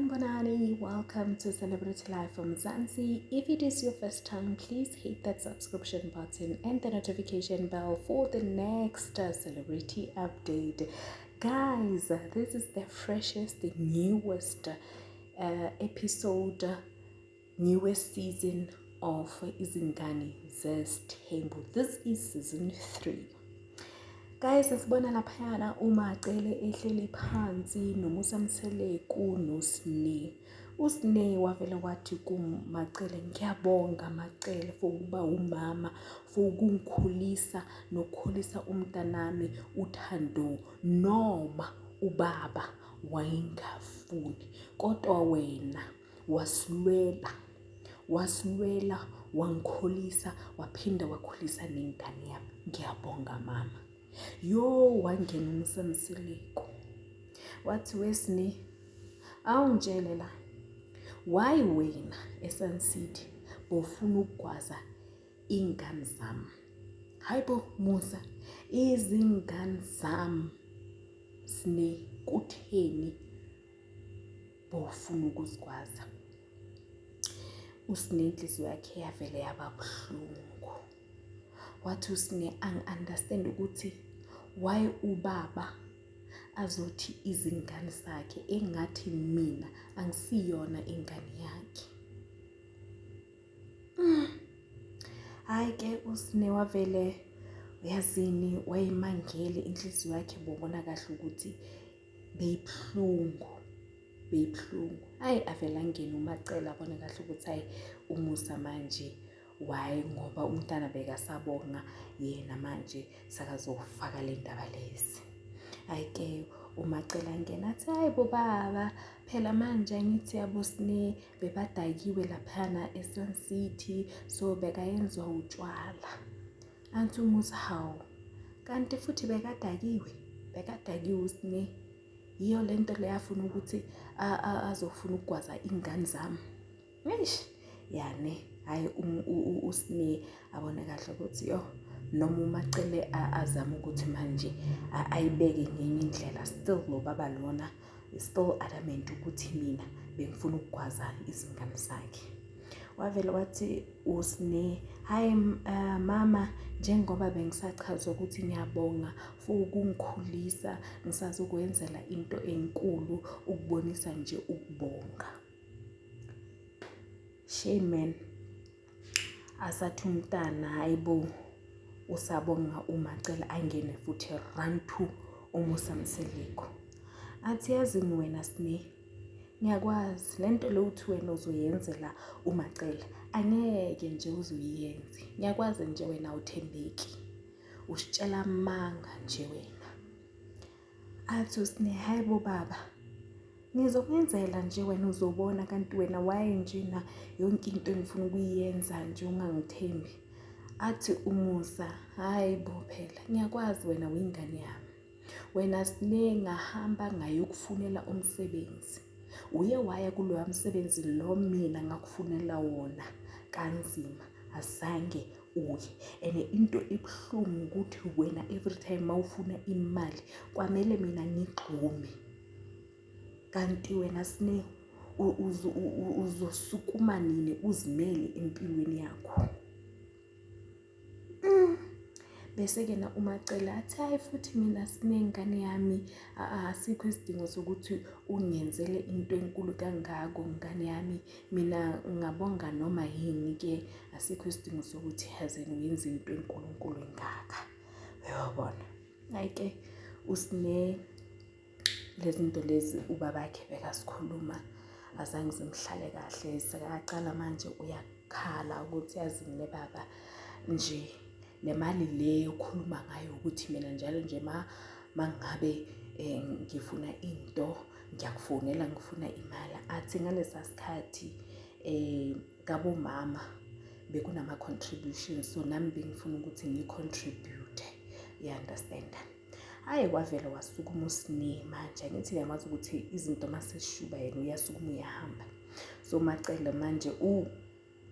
Sanibonani, welcome to Celebrity Life from Zanzi. If it is your first time, please hit that subscription button and the notification bell for the next celebrity update. Guys, this is the freshest, the newest episode, newest season of Izingane Zesthembu. This is season 3. Guys, sibona laphayana uMacele ehleli phansi noMusa Mseleku noSne. uSne wavele wathi kuMacele, ngiyabonga Macele for ukuba umama, for ukungikhulisa nokukhulisa umntanami uThando, noma ubaba wayengafuni, kodwa wena wasilwela wangikhulisa, waphinda wakhulisa nengane yami. Ngiyabonga mama. Wangena uMusa Mseleku wathi, weSne, awungitshele la, why wena eSun City bofuna ukugwaza ingane zami? Hayibo Musa, izingane zami Sne, kutheni bofuna ukuzigwaza? uSne inhliziyo yakhe yavele yaba buhlungu. Wathi uSne, angi-understand ukuthi why ubaba azothi izingane zakhe engathi mina angisiyona ingane yakhe. Hayi ke uSne wavele, uyazini, wayemangele, inhliziyo yakhe bobona kahle ukuthi beyibuhlungu. Hayi avela angena uMacele abona kahle ukuthi hayi uMusa manje why, ngoba umntana bekasabonga, yena manje sakazofaka le ndaba lezi. Hayi ke uMacele angena athi, hayi bo baba, phela manje angithi yabo Sne bebadakiwe laphana eSun City, so bekayenzwa utshwala. Anti uMusa, hawu, kanti futhi bekadakiwe uSne, yiyo lento le yafuna ukuthi azofuna ukugwaza ingane zami. Yane, hayi uSne abone kahle ukuthi noma uMacele azama ukuthi manje ayibeke ngenye indlela, still lo baba lona still adamant ukuthi mina bengifuna ukugwaza izingane zakhe. Wavele wathi uSne, hayi mama, njengoba bengisachazwa ukuthi ngiyabonga for ukungikhulisa, ngisazokwenzela into enkulu ukubonisa nje ukubonga. Shame man, asathi umntana hayibo usabonga uMacele angene futhi run to uMusa Mseleku. Athi yazini wena Sne, ngiyakwazi lento le uthi wena uzoyenzela uMacele angeke nje uzuyenze. Ngiyakwazi nje wena awuthembeki, usitshela amanga nje wena. Athi uSne, hayibo baba, ngizokwenzela nje, wena uzobona, kanti wena waye nje na yonke into engifuna ukuyenza nje ungangithembi. Athi uMusa, hayibo phela ngiyakwazi wena uyingane yami. Wena Sne ngahamba ngayokufunela umsebenzi, uye waya kuloya msebenzi lo mina ngakufunela wona kanzima, azange uye. And into ebuhlungu ukuthi wena every time mawufuna imali kwamele mina ngigxume, kanti wena Sne uzosukuma nini uzimele empilweni yakho. Bese-ke na uMacele athi, hayi futhi mina Sne ngane yami, asikho isidingo sokuthi ungenzele into enkulu kangako ngane yami, mina ngabonga noma yini ke, asikho isidingo sokuthi yazeni uyenze into enkulu engaka. Uyabona? Hayi ke uSne lezi zinto lezi ubabakhe bekasikhuluma azange zimhlale kahle, sekaqala manje uyakhala ukuthi yazini baba, nje le mali le okhuluma ngayo ukuthi mina njalo nje mangabe ngifuna into ngiyakufonela ngifuna imali. Athi ngalesa sikhathi kabo mama bekunama contributions, so nami bengifuna ukuthi ngicontribute, you understand. Hayi kwavela wasukuma uSne manje, angithi ngiyamazi ukuthi izinto masesishuba yena uyasukuma uyahamba. So Macele manje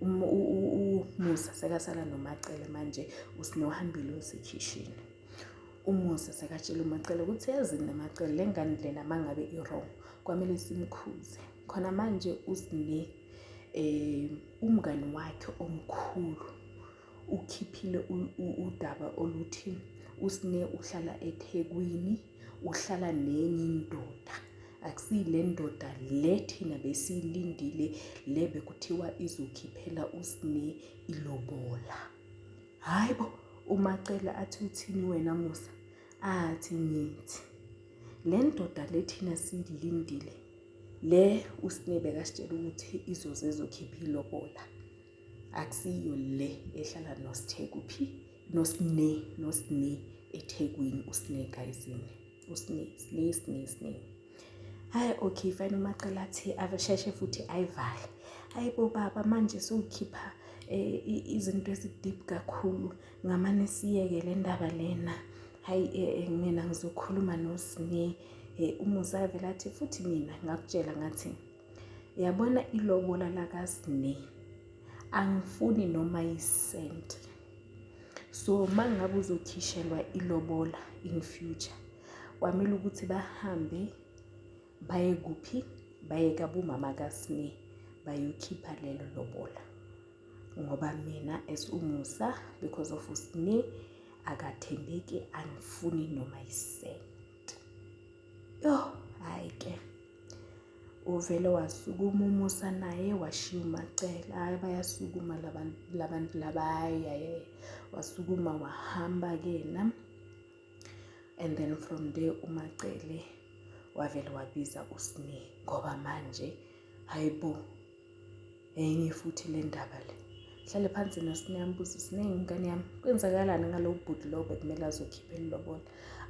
uMusa sekasala noMacele manje, uSne uhambile usekhishini. uMusa sekatshela uMacele ukuthi yazini Macele, le ngane lena mangabe i-wrong kwamele simkhuze, khona manje uSine umngani wakhe omkhulu ukhiphile udaba oluthi uSine uhlala eThekwini, uhlala nenye indoda. Akusile ndoda le thina besiyilindile le bekuthiwa izokhiphela uSine ilobola. Hayibo, uMacela athi uthini wena Musa? Athi ngithi le ndoda le thina siyilindile le uSine bekasitshela ukuthi izoze izokhipha ilobola. Akusiyo le ehlala noSine eThekwini, uSine Gayizini, uSine. Hayi okay fine, uMacela athi avesheshe futhi ayivale. Hayibo baba, manje sokhipha izinto ezideep kakhulu, ngamane siyeke le ndaba lena. Hayi mina ngizokhuluma noSine. Umusa vele athi futhi mina ngakutshela ngathi yabona ilobola lakaSine angifuni noma isenti. So mangabe uzokhishelwa ilobola in future, kwamele ukuthi bahambe baye kuphi, baye kabumama kaSine bayokhipha lelo lobola. Ngoba mina as uMusa, because of uSine akathembeki, angifuni noma isenti. Yo hayi ke uvele wasukuma uMusa naye washiya uMacela. Hayi bayasukuma labantu labaya, wasukuma wahamba kena. And then from there uMacele wavele wabiza uSine ngoba manje hayibo enye futhi le ndaba le. Hlale phansi noSine yambuza, uSine ngane yami kwenzakalani ngalo bhuti lo bekumele azokhipha ilobola?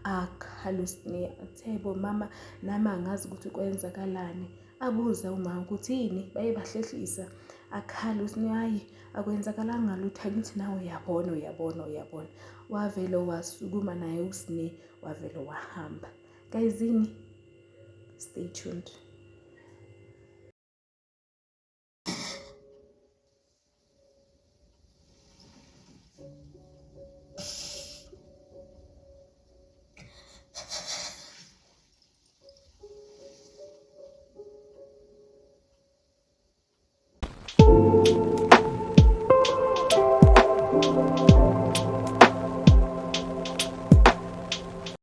Akhala uSine athi yebo mama, nami angazi ukuthi kwenzakalani. Abuza umama ukuthi yini, baye bahlehlisa. Akhala uSine, hayi akwenzakalanga lutho, angithi nawe uyabona. Wavele wasukuma naye uSine wavele wahamba. Gayizini, stay tuned.